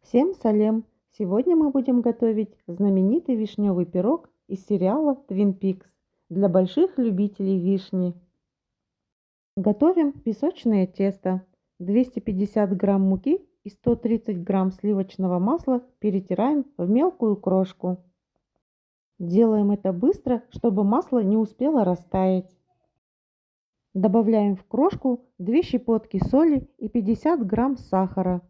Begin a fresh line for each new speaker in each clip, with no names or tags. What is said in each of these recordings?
Всем салем! Сегодня мы будем готовить знаменитый вишневый пирог из сериала Twin Peaks для больших любителей вишни. Готовим песочное тесто. 250 грамм муки и 130 грамм сливочного масла перетираем в мелкую крошку. Делаем это быстро, чтобы масло не успело растаять. Добавляем в крошку 2 щепотки соли и 50 грамм сахара.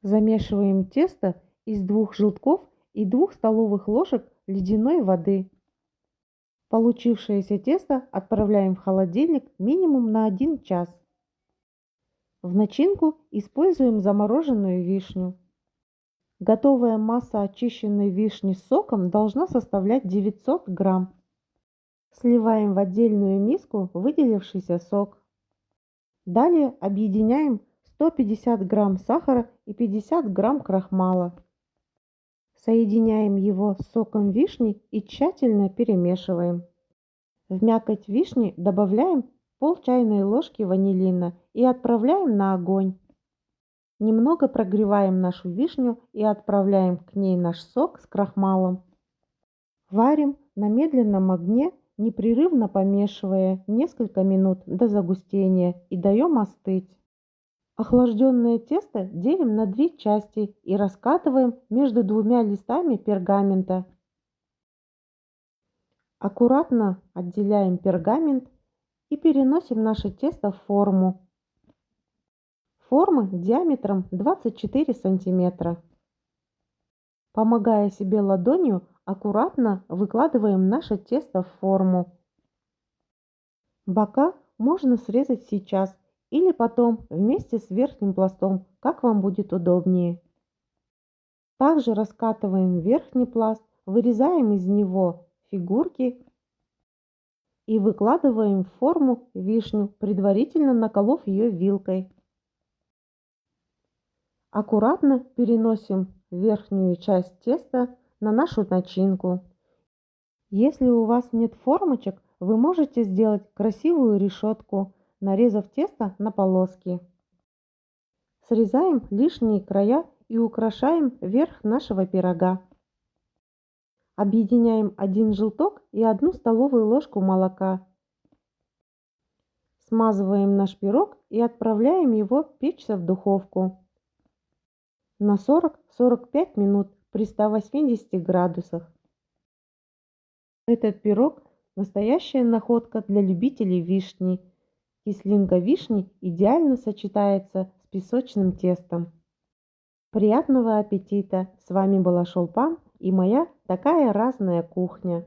Замешиваем тесто из 2 желтков и 2 столовых ложек ледяной воды. Получившееся тесто отправляем в холодильник минимум на 1 час. В начинку используем замороженную вишню. Готовая масса очищенной вишни с соком должна составлять 900 грамм. Сливаем в отдельную миску выделившийся сок. Далее объединяем 150 грамм сахара и 50 грамм крахмала. Соединяем его с соком вишни и тщательно перемешиваем. В мякоть вишни добавляем пол чайной ложки ванилина и отправляем на огонь. Немного прогреваем нашу вишню и отправляем к ней наш сок с крахмалом. Варим на медленном огне, непрерывно помешивая несколько минут до загустения и даем остыть. Охлажденное тесто делим на 2 части и раскатываем между 2 листами пергамента. Аккуратно отделяем пергамент и переносим наше тесто в форму. Форма диаметром 24 сантиметра. Помогая себе ладонью, аккуратно выкладываем наше тесто в форму. Бока можно срезать сейчас или потом вместе с верхним пластом, как вам будет удобнее. Также раскатываем верхний пласт, вырезаем из него фигурки и выкладываем в форму вишню, предварительно наколов ее вилкой. Аккуратно переносим верхнюю часть теста на нашу начинку. Если у вас нет формочек, вы можете сделать красивую решетку, нарезав тесто на полоски. Срезаем лишние края и украшаем верх нашего пирога. Объединяем 1 желток и 1 столовую ложку молока. Смазываем наш пирог и отправляем его печься в духовку на 40-45 минут при 180 градусах. Этот пирог – настоящая находка для любителей вишни. Кислинка вишни идеально сочетается с песочным тестом. Приятного аппетита! С вами была Шолпан и моя такая разная кухня.